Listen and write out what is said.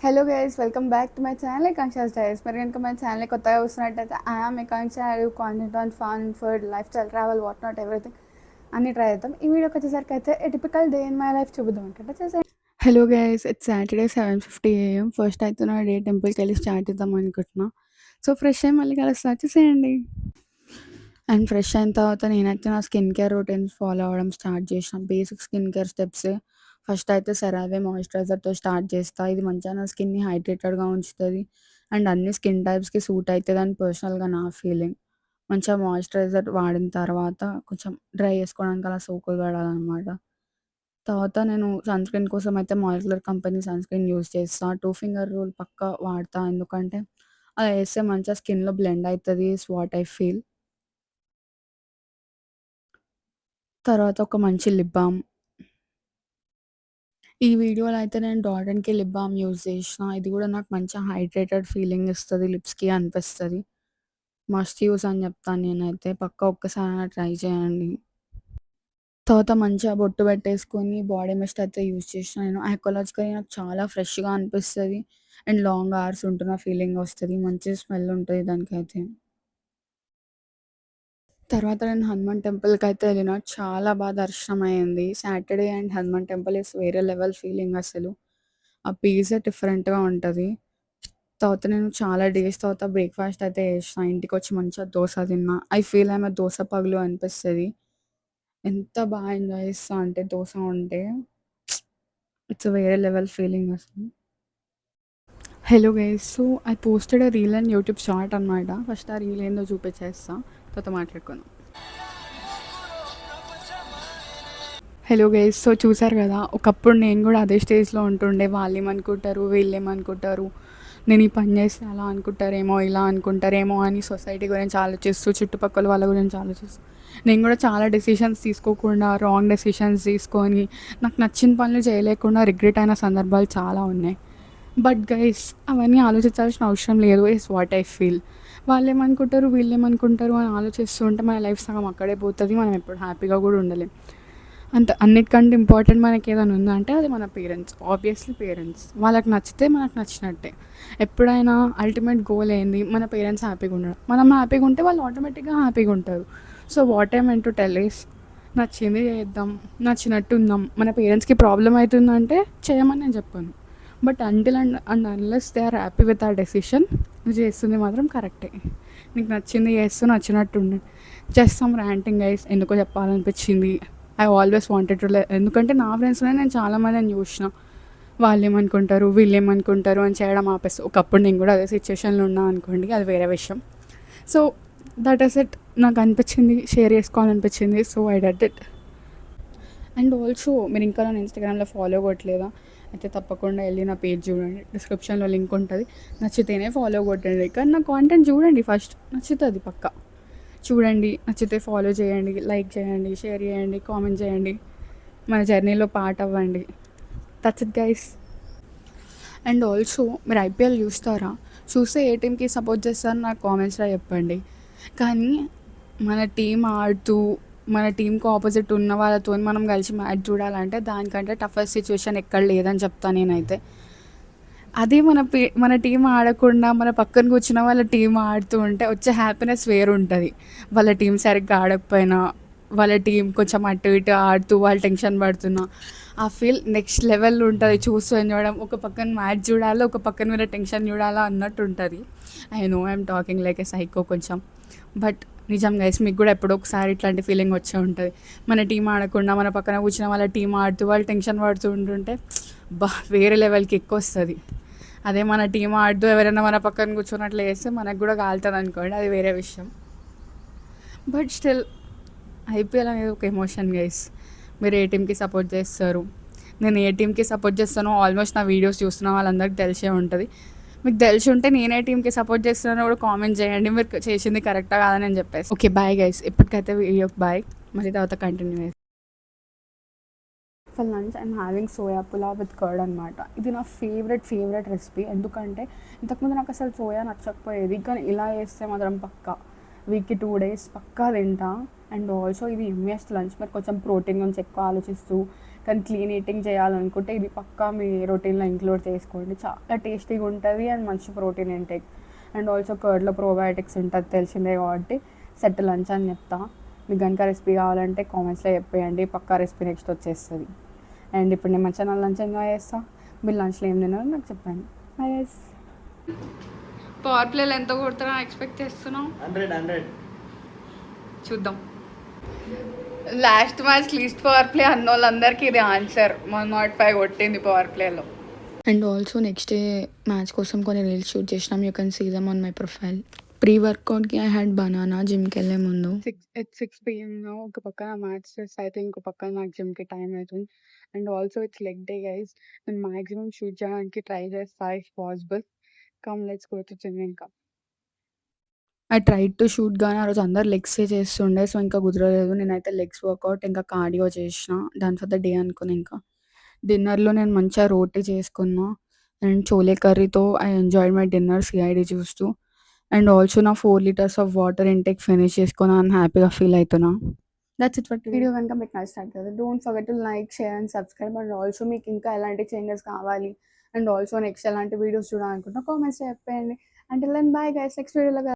Hello guys, welcome back to my channel Akanksha's diaries. మీరు కనుక my channel కొత్తగా వస్తున్నట్టయితే I'm Akanksha. Content on fun, food, life style, travel, what not everything అన్ని try చేద్దాం. ఈ వీడియోకి వచ్చేసరికి అయితే a typical day in my life చూద్దాం అనుకుంటే చేసే. Hello guys, it's Saturday 7:50 AM. First అయితే నా డే టెంపుల్కి వెళ్ళి స్టార్ట్ చేద్దాం అనుకుంటున్నా. సో ఫ్రెష్ అయ్యి మళ్ళీ అలా స్టార్ట్ చేసేయండి. అండ్ ఫ్రెష్ అయిన తర్వాత నేనైతే నా స్కిన్ కేర్ రొటీన్స్ ఫాలో అవ్వడం స్టార్ట్ చేసిన. Basic skin care steps. First అయితే సెరావే మాయిశ్చరైజర్తో స్టార్ట్ చేస్తా. ఇది మంచిగా నా స్కిన్ని హైడ్రేటెడ్గా ఉంచుతుంది అండ్ అన్ని స్కిన్ టైప్స్కి సూట్ అవుతుంది అని పర్సనల్గా నా ఫీలింగ్. మంచిగా మాయిశ్చరైజర్ వాడిన తర్వాత కొంచెం డ్రై చేసుకోవడానికి అలా సోకులు పడాలన్నమాట. తర్వాత నేను సన్ స్క్రీన్ కోసం అయితే molecular company sun screen use చేస్తా. 2 ఫింగర్ రూల్ పక్కా వాడతా, ఎందుకంటే అలా వేస్తే మంచిగా స్కిన్లో బ్లెండ్ అవుతుంది. Is what I feel. తర్వాత ఒక మంచి లిప్ బామ్. ఈ వీడియోలో అయితే నేను dot and key lip balm use చేసిన. ఇది కూడా నాకు మంచిగా హైడ్రేటెడ్ ఫీలింగ్ ఇస్తది లిప్స్‌కి అనిపిస్తది. మస్ట్ యూజ్ అని చెప్తాను నేనైతే. పక్కా ఒక్కసారైనా ట్రై చేయండి. తర్వాత మంచిగా బొట్టు పెట్టేసుకొని బాడీ మిస్ట్ అయితే యూజ్ చేసిన నేను. ఐకాలజికల్లీ నాకు చాలా ఫ్రెష్‌గా అనిపిస్తది అండ్ లాంగ్ అవర్స్ ఉంటున్న ఫీలింగ్ వస్తది. మంచి స్మెల్ ఉంటది దానికైతే. తర్వాత నేను హనుమాన్ టెంపుల్‌కైతే ఎళ్ళిన. చాలా దర్శనం అయింది. Saturday and Hanuman temple is వేరే లెవెల్ ఫీలింగ్ అసలు. ఆ పీసే డిఫరెంట్‌గా ఉంటది. తర్వాత నేను చాలా డేస్ తర్వాత బ్రేక్‌ఫాస్ట్ అయితే చేసిన. ఇంటికొచ్చి మంచిగా దోస తిన్నా. I feel I'm a dosa పగలు అనిపిస్తది. ఎంత ఎంజాయ్ చేస్తా అంటే దోస ఉంటే. ఇట్స్ ఎ వేరే లెవెల్ ఫీలింగ్ అసలు. Hello guys. So I posted a reel and YouTube short అనమాట. ఫస్ట్ ఆ రీల్ ఏందో చూపించేస్తా. తర్వాత మాట్లాడుకుందాం. Hello guys. సో చూసారు కదా, ఒకప్పుడు నేను కూడా అదే స్టేజ్లో ఉంటుండే. వాళ్ళేమనుకుంటారు, వీళ్ళేమనుకుంటారు, నేను ఈ పని చేస్తే అలా అనుకుంటారేమో, ఇలా అనుకుంటారేమో అని సొసైటీ గురించి ఆలోచిస్తూ, చుట్టుపక్కల వాళ్ళ గురించి ఆలోచిస్తూ నేను కూడా చాలా డెసిషన్స్ తీసుకోకుండా రాంగ్ డెసిషన్స్ తీసుకొని నాకు నచ్చిన పనులు చేయలేకుండా రిగ్రెట్ అయిన సందర్భాలు చాలా ఉన్నాయి. బట్ గైస్, అవన్నీ ఆలోచించాల్సిన అవసరం లేదు. Is what I feel. వాళ్ళేమనుకుంటారు, వీళ్ళేమనుకుంటారు అని ఆలోచిస్తూ ఉంటే మన లైఫ్ సగం అక్కడే పోతుంది. మనం ఎప్పుడు హ్యాపీగా కూడా ఉండలేం. అంత అన్నిటికంటే ఇంపార్టెంట్ మనకి ఏదైనా ఉందంటే అది మన పేరెంట్స్. Obviously parents. వాళ్ళకి నచ్చితే మనకు నచ్చినట్టే. ఎప్పుడైనా అల్టిమేట్ గోల్ ఏంది, మన పేరెంట్స్ హ్యాపీగా ఉండడం. మనం హ్యాపీగా ఉంటే వాళ్ళు ఆటోమేటిక్గా హ్యాపీగా ఉంటారు. So what I meant to tell is, నచ్చింది చేద్దాం, నచ్చినట్టు ఉందాం. మన పేరెంట్స్కి ప్రాబ్లం అవుతుందంటే చేయమని నేను చెప్పాను. But until and unless they are happy with ఆ డెసిషన్, నువ్వు చేస్తుంది మాత్రం కరెక్టే. నీకు నచ్చింది చేస్తూ నచ్చినట్టు ఉండండి. జస్ట్ సమ్ ర్యాంటింగ్ గైస్, ఎందుకో చెప్పాలనిపించింది. ఐ ఆల్వేస్ వాంటెడ్ టు ఎందుకంటే నా ఫ్రెండ్స్లోనే నేను చాలామందిని చూసిన. వాళ్ళు ఏమనుకుంటారు, వీళ్ళు ఏమనుకుంటారు అని చేయడం ఆపేసి. ఒకప్పుడు నేను కూడా అదే సిచ్యువేషన్లో ఉన్నా అనుకోండి, అది వేరే విషయం. So that is it. నాకు అనిపించింది, షేర్ చేసుకోవాలనిపించింది. So I did it. And also మీరు ఇంకా నన్ను ఇన్స్టాగ్రామ్లో ఫాలో కొట్టలేదా అయితే తప్పకుండా వెళ్ళి నా పేజ్ చూడండి. డిస్క్రిప్షన్లో లింక్ ఉంటుంది. నచ్చితేనే ఫాలో కొట్టండి. కానీ నా కాంటెంట్ చూడండి ఫస్ట్, నచ్చుతుంది పక్కా. చూడండి, నచ్చితే ఫాలో చేయండి, లైక్ చేయండి, షేర్ చేయండి, కామెంట్ చేయండి. మన జర్నీలో పార్ట్ అవ్వండి. That's it guys. And also మీరు ఐపీఎల్ చూస్తారా? చూస్తే ఏ టీమ్కి సపోర్ట్ చేస్తారో నాకు కామెంట్స్లో చెప్పండి. కానీ మన టీం ఆడుతూ మన టీంకి ఆపోజిట్ ఉన్న వాళ్ళతో మనం కలిసి మ్యాచ్ చూడాలంటే దానికంటే టఫెస్ట్ సిచ్యువేషన్ ఎక్కడ లేదని చెప్తాను నేనైతే. అదే మన టీం ఆడకుండా మన పక్కన కూర్చున్న వాళ్ళ టీం ఆడుతూ ఉంటే వచ్చే హ్యాపీనెస్ వేరుంటుంది. వాళ్ళ టీం సరిగ్గా ఆడకపోయినా, వాళ్ళ టీం కొంచెం అటు ఇటు ఆడుతూ వాళ్ళు టెన్షన్ పడుతున్నా, ఆ ఫీల్ నెక్స్ట్ లెవెల్ ఉంటుంది. చూస్తూ ఎంజాయడం. ఒక పక్కన మ్యాచ్ చూడాలి, ఒక పక్కన మీద టెన్షన్ చూడాలా అన్నట్టు ఉంటుంది. I know I'm talking like A psycho కొంచెం. బట్ నిజం గైస్, మీకు కూడా ఎప్పుడో ఒకసారి ఇట్లాంటి ఫీలింగ్ వచ్చే ఉంటుంది. మన టీం ఆడకుండా మన పక్కన కూర్చున్న వాళ్ళ టీం ఆడుతూ వాళ్ళు టెన్షన్ పడుతూ ఉంటుంటే వేరే లెవెల్కి ఎక్కువ వస్తుంది. అదే మన టీం ఆడుతూ ఎవరైనా మన పక్కన కూర్చున్నట్లు వేస్తే మనకు కూడా కాలుతుంది అనుకోండి, అది వేరే విషయం. బట్ స్టిల్ ఐపీఎల్ అనేది ఒక ఎమోషన్ గైస్. మీరు ఏ టీంకి సపోర్ట్ చేస్తారు, నేను ఏ టీంకి సపోర్ట్ చేస్తానో ఆల్మోస్ట్ నా వీడియోస్ చూస్తున్న వాళ్ళందరికీ తెలిసే ఉంటుంది. మీకు తెలిసి ఉంటే నేనే టీంకి సపోర్ట్ చేస్తున్నానో కూడా కామెంట్ చేయండి. మీరు చేసింది కరెక్టా కాదని నేను చెప్పేసి. ఓకే బాయ్ గైస్, ఇప్పటికైతే వీడియోకి బాయ్. మళ్ళీ తర్వాత కంటిన్యూ చేస్తాను. For lunch I'm having soya pulao with curd అనమాట. ఇది నా ఫేవరెట్ రెసిపీ. ఎందుకంటే ఇంతకుముందు నాకు అసలు సోయా నచ్చకపోయేది, కానీ ఇలా వేస్తే మాత్రం పక్కా వీక్కి 2 days పక్కా తింటా. అండ్ ఆల్సో ఇది ఎమ్మియస్ట్ లంచ్. మరి కొంచెం ప్రోటీన్ గురించి ఎక్కువ ఆలోచిస్తూ కానీ క్లీన్ ఈటింగ్ చేయాలనుకుంటే ఇది పక్కా మీ రొటీన్లో ఇంక్లూడ్ చేసుకోండి. చాలా టేస్టీగా ఉంటుంది అండ్ మంచి ప్రోటీన్ ఇంటేక్. అండ్ ఆల్సో కర్డ్లో ప్రోబయోటిక్స్ ఉంటుంది తెలిసిందే కాబట్టి సెట్ లంచ్ అని చెప్తా. మీకు కనుక రెసిపీ కావాలంటే కామెంట్స్లో చెప్పేయండి, పక్కా రెసిపీ నెక్స్ట్ వచ్చేస్తుంది. అండ్ ఇప్పుడు నేను మంచిగా నా లంచ్ ఎంజాయ్ చేస్తా. మీరు లంచ్లో ఏం తిన్నారో నాకు చెప్పండి. Bye guys. పవర్ ప్లేలో ఎంత కొడతారో ఎక్స్పెక్ట్ చేస్తున్నాం. 100 చూద్దాం. Last match least power play అన్న వాళ్ళందరికీ ఇది ఆన్సర్. 105 కొట్టింది పవర్ ప్లేలో. And also next day match కోసం కొన్ని రీల్స్ షూట్ చేసినాం. You can see them on my profile. Pre వర్కౌట్కి ఐ హ్యాడ్ బనానా జిమ్కి వెళ్ళే ముందు. 6 PM ఒక పక్కన మ్యాచ్ చేస్తే అయితే ఇంకో పక్కన నాకు జిమ్కి టైం అవుతుంది. And also it's leg day guys. నేను మ్యాక్సిమం షూట్ చేయడానికి ట్రై చేస్తా if possible. Come let's go to gym. ఇంకా ఐ ట్రైడ్ టు షూట్ కానీ ఆ రోజు అందరు లెగ్సే చేస్తుండే, సో ఇంకా కుదరలేదు. నేనైతే లెగ్స్ వర్కౌట్ ఇంకా కార్డియో చేసిన దాని ఫర్ ద డే అనుకుని. ఇంకా డిన్నర్లో నేను మంచిగా రోటీ చేసుకున్నా అండ్ చోలే కర్రీతో I enjoyed my dinner CID చూస్తూ. అండ్ ఆల్సో నా 4 liters of water intake finish చేసుకొని అని హ్యాపీగా ఫీల్ అవుతున్నా. That's it for today. Video కనుక మీకు నచ్చినట్లయితే don't forget to like, share and subscribe. And also మీకు ఇంకా ఎలాంటి చేంజెస్ కావాలి అండ్ ఆల్సో నెక్స్ట్ ఎలాంటి వీడియోస్ చూడాలనుకుంటున్నా కామెంట్స్ చెప్పేయండి. Until then bye guys, next వీడియోలో